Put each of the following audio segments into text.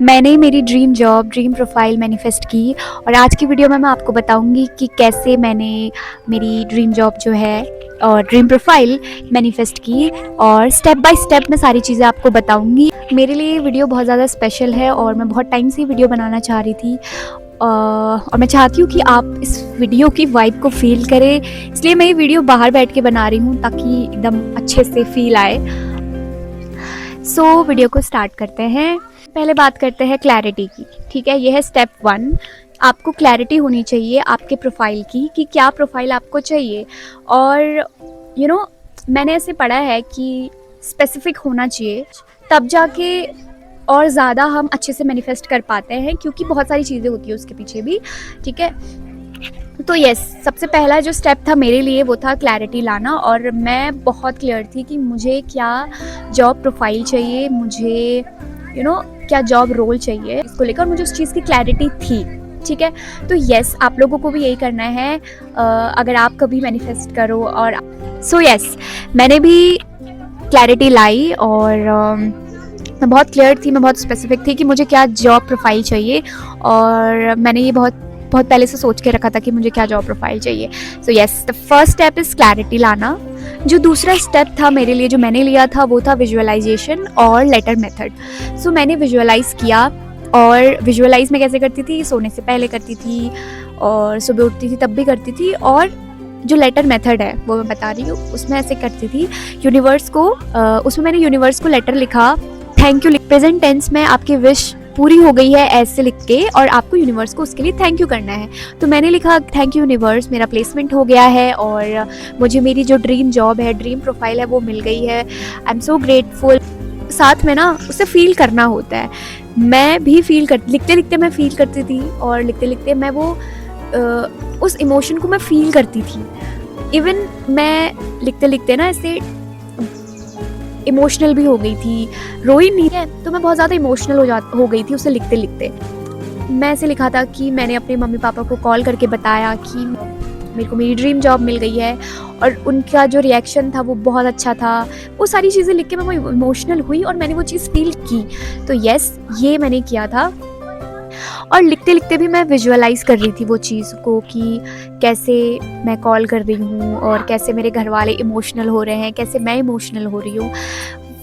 मैंने मेरी dream job, dream profile manifest की और आज की वीडियो में मैं आपको बताऊंगी कि कैसे मैंने मेरी ड्रीम जॉब जो है और ड्रीम प्रोफाइल मैनिफेस्ट की, और स्टेप बाय स्टेप मैं सारी चीज़ें आपको बताऊंगी। मेरे लिए ये वीडियो बहुत ज़्यादा स्पेशल है और मैं बहुत टाइम से ये वीडियो बनाना चाह रही थी, और मैं चाहती हूँ कि आप इस वीडियो की वाइब को फील करें, इसलिए मैं ये वीडियो बाहर बैठ के बना रही हूँ ताकि एकदम अच्छे से फील आए। वीडियो को स्टार्ट करते हैं। पहले बात करते हैं क्लैरिटी की। ठीक है, ये है स्टेप 1। आपको क्लैरिटी होनी चाहिए आपके प्रोफाइल की कि क्या प्रोफाइल आपको चाहिए। और मैंने ऐसे पढ़ा है कि स्पेसिफिक होना चाहिए, तब जाके और ज़्यादा हम अच्छे से मैनिफेस्ट कर पाते हैं, क्योंकि बहुत सारी चीज़ें होती है उसके पीछे भी। ठीक है, तो यस, सबसे पहला जो स्टेप था मेरे लिए वो था क्लैरिटी लाना। और मैं बहुत क्लियर थी कि मुझे क्या जॉब प्रोफाइल चाहिए, मुझे क्या जॉब रोल चाहिए, इसको लेकर मुझे उस चीज़ की क्लैरिटी थी। ठीक है, तो यस, आप लोगों को भी यही करना है अगर आप कभी मैनिफेस्ट करो। और यस, मैंने भी क्लैरिटी लाई और मैं बहुत क्लियर थी, मैं बहुत स्पेसिफिक थी कि मुझे क्या जॉब प्रोफाइल चाहिए। और मैंने ये बहुत पहले से सोच के रखा था कि मुझे क्या जॉब प्रोफाइल चाहिए। Yes, the first step is clarity लाना। जो दूसरा स्टेप था मेरे लिए, जो मैंने लिया था, वो था विजुअलाइजेशन और लेटर मेथड। मैंने विजुअलाइज़ किया। और विजुअलाइज़ मैं कैसे करती थी? सोने से पहले करती थी और सुबह उठती थी तब भी करती थी। और जो लेटर मेथड है वो मैं बता रही हूँ, उसमें ऐसे करती थी यूनिवर्स को, उसमें मैंने यूनिवर्स को लेटर लिखा, थैंक यू। प्रेजेंट टेंस में आपकी विश पूरी हो गई है ऐसे लिख के, और आपको यूनिवर्स को उसके लिए थैंक यू करना है। तो मैंने लिखा, थैंक यू यूनिवर्स, मेरा प्लेसमेंट हो गया है और मुझे मेरी जो ड्रीम जॉब है, ड्रीम प्रोफाइल है, वो मिल गई है। I am so grateful. साथ में ना उसे फील करना होता है। मैं भी फील कर, लिखते लिखते मैं फील करती थी, और लिखते लिखते मैं वो उस इमोशन को मैं फील करती थी। इवन मैं लिखते लिखते ना ऐसे इमोशनल भी हो गई थी, रोई नहीं है तो मैं बहुत ज़्यादा इमोशनल हो गई थी उसे लिखते लिखते। मैं ऐसे लिखा था कि मैंने अपने मम्मी पापा को कॉल करके बताया कि मेरे को मेरी ड्रीम जॉब मिल गई है, और उनका जो रिएक्शन था वो बहुत अच्छा था। वो सारी चीज़ें लिख के मैं वो इमोशनल हुई और मैंने वो चीज़ फील की। तो यस, ये मैंने किया था। और लिखते लिखते भी मैं विजुअलाइज कर रही थी वो चीज़ को कि कैसे मैं कॉल कर रही हूँ और कैसे मेरे घर वाले इमोशनल हो रहे हैं, कैसे मैं इमोशनल हो रही हूँ।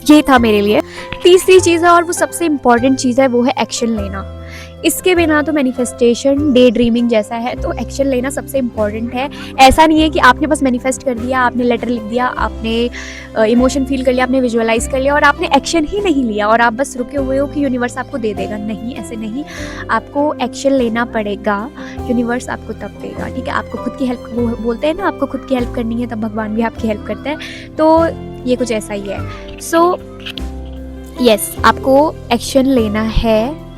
ये था मेरे लिए। तीसरी चीज़ है, और वो सबसे इम्पॉर्टेंट चीज़ है, वो है एक्शन लेना। इसके बिना तो मैनिफेस्टेशन डे ड्रीमिंग जैसा है। तो एक्शन लेना सबसे इम्पॉर्टेंट है। ऐसा नहीं है कि आपने बस मैनिफेस्ट कर दिया, आपने लेटर लिख दिया, आपने इमोशन फील कर लिया, आपने विजुअलाइज कर लिया और आपने एक्शन ही नहीं लिया और आप बस रुके हुए हो कि यूनिवर्स आपको दे देगा। नहीं, ऐसे नहीं, आपको एक्शन लेना पड़ेगा। यूनिवर्स आपको तब देगा। ठीक है, आपको खुद की हेल्प, वो बोलते हैं ना, आपको खुद की हेल्प करनी है तब भगवान भी आपकी हेल्प करता है। तो ये कुछ ऐसा ही है। यस, आपको एक्शन लेना है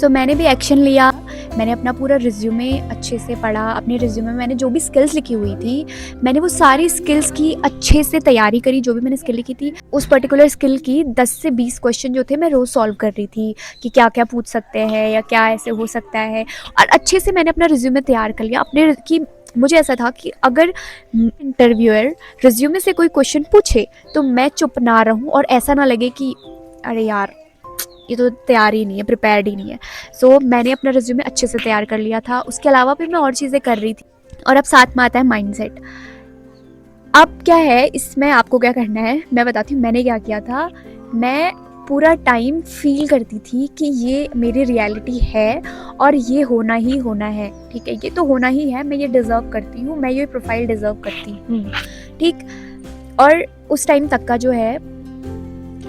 मैंने भी एक्शन लिया। मैंने अपना पूरा रिज्यूमे अच्छे से पढ़ा। अपने रिज्यूमे में मैंने जो भी स्किल्स लिखी हुई थी, मैंने वो सारी स्किल्स की अच्छे से तैयारी करी। जो भी मैंने स्किल लिखी थी, उस पर्टिकुलर स्किल की 10 से 20 क्वेश्चन जो थे मैं रोज़ सॉल्व कर रही थी कि क्या क्या पूछ सकते हैं या क्या ऐसे हो सकता है। और अच्छे से मैंने अपना रिज्यूमे तैयार कर लिया अपने कि मुझे ऐसा था कि अगर इंटरव्यूअर रिज्यूमे से कोई क्वेश्चन पूछे तो मैं चुप ना रहूं और ऐसा ना लगे कि अरे यार, ये तो तैयार ही नहीं है, प्रिपेयर्ड ही नहीं है। मैंने अपना रिज्यूमे अच्छे से तैयार कर लिया था। उसके अलावा फिर मैं और चीज़ें कर रही थी। और अब साथ में आता है माइंडसेट। अब क्या है इसमें, आपको क्या करना है मैं बताती हूँ। मैंने क्या किया था, मैं पूरा टाइम फील करती थी कि ये मेरी रियलिटी है और ये होना ही होना है। ठीक है, ये तो होना ही है, मैं ये डिज़र्व करती हूँ, मैं ये प्रोफाइल डिज़र्व करती हूँ। ठीक, और उस टाइम तक का जो है,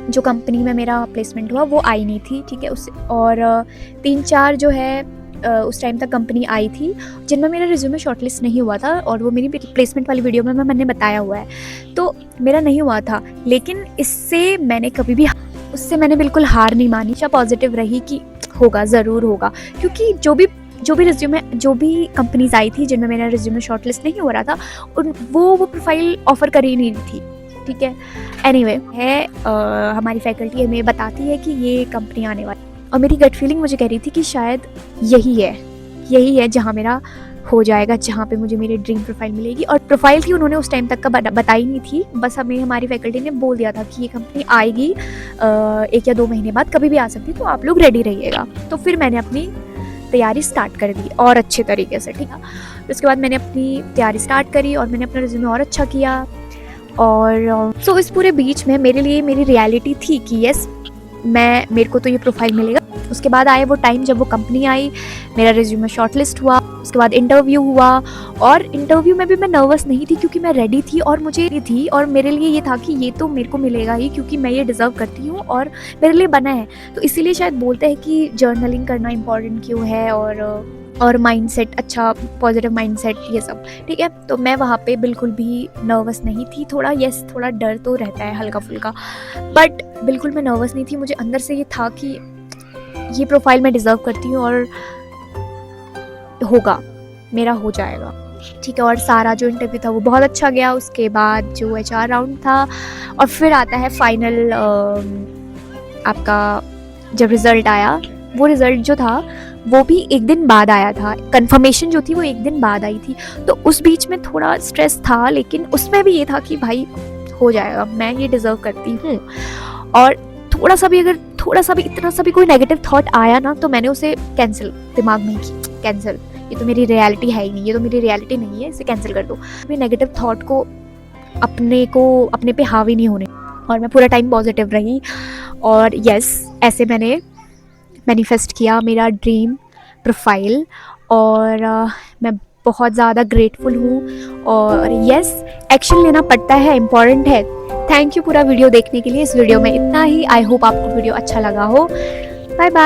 जो कंपनी में मेरा प्लेसमेंट हुआ वो आई नहीं थी। ठीक है, उस और 3-4 जो है उस टाइम तक कंपनी आई थी जिनमें मेरा रिज्यूमे शॉर्टलिस्ट नहीं हुआ था, और वो मेरी प्लेसमेंट वाली वीडियो में मैंने बताया हुआ है। तो मेरा नहीं हुआ था, लेकिन इससे मैंने कभी भी, उससे मैंने बिल्कुल हार नहीं मानी, या पॉजिटिव रही कि होगा, ज़रूर होगा। क्योंकि जो भी कंपनीज आई थी जिनमें मेरा रिज्यूमे शॉर्टलिस्ट नहीं हो रहा था, वो प्रोफाइल ऑफर कर ही नहीं थी। ठीक है, एनीवे है, हमारी फैकल्टी हमें बताती है कि ये कंपनी आने वाली, और मेरी गट फीलिंग मुझे कह रही थी कि शायद यही है जहाँ मेरा हो जाएगा जहाँ पे मुझे मेरी ड्रीम प्रोफाइल मिलेगी। और प्रोफाइल थी उन्होंने उस टाइम तक का बताई नहीं थी, बस हमें हमारी फैकल्टी ने बोल दिया था कि ये कंपनी आएगी 1 या 2 महीने बाद, कभी भी आ सकती है, तो आप लोग रेडी रहिएगा। तो फिर मैंने अपनी तैयारी स्टार्ट कर दी और अच्छे तरीके से, ठीक है। उसके बाद मैंने अपनी तैयारी स्टार्ट करी और मैंने अपना रिज्यूमे और अच्छा किया। और सो इस पूरे बीच में मेरे लिए मेरी रियलिटी थी कि यस मेरे को तो ये प्रोफाइल मिलेगा। उसके बाद आए वो टाइम जब वो कंपनी आई, मेरा रिज्यूमे शॉर्टलिस्ट हुआ, उसके बाद इंटरव्यू हुआ। और इंटरव्यू में भी मैं नर्वस नहीं थी क्योंकि मैं रेडी थी और मुझे थी, और मेरे लिए ये था कि ये तो मेरे को मिलेगा ही क्योंकि मैं ये डिज़र्व करती हूँ और मेरे लिए बना है। तो इसीलिए शायद बोलते हैं कि जर्नलिंग करना इम्पॉर्टेंट क्यों है, और माइंडसेट अच्छा, पॉजिटिव माइंडसेट, ये सब, ठीक है। तो मैं वहाँ पे बिल्कुल भी नर्वस नहीं थी। थोड़ा थोड़ा डर तो रहता है हल्का फुल्का, बट बिल्कुल मैं नर्वस नहीं थी। मुझे अंदर से ये था कि ये प्रोफाइल मैं डिज़र्व करती हूँ और होगा, मेरा हो जाएगा, ठीक है। और सारा जो इंटरव्यू था वो बहुत अच्छा गया। उसके बाद जो HR राउंड था और फिर आता है फाइनल, आपका जब रिज़ल्ट आया, वो रिज़ल्ट जो था वो भी 1 दिन बाद आया था। कंफर्मेशन जो थी वो 1 दिन बाद आई थी। तो उस बीच में थोड़ा स्ट्रेस था, लेकिन उसमें भी ये था कि भाई हो जाएगा, मैं ये डिज़र्व करती हूँ। और थोड़ा सा भी इतना सा भी कोई नेगेटिव थॉट आया ना, तो मैंने उसे कैंसिल, दिमाग में ही कैंसिल, ये तो मेरी रियलिटी है ही नहीं, ये तो मेरी रियलिटी नहीं है, इसे कैंसिल कर दो। मैं नेगेटिव थॉट को अपने पे हावी नहीं होने, और मैं पूरा टाइम पॉजिटिव रही। और ऐसे मैंने मैनिफेस्ट किया मेरा ड्रीम प्रोफाइल। और मैं बहुत ज़्यादा ग्रेटफुल हूँ। और एक्शन लेना पड़ता है, इम्पॉर्टेंट है। थैंक यू पूरा वीडियो देखने के लिए। इस वीडियो में इतना ही। आई होप आपको वीडियो अच्छा लगा हो। Bye bye.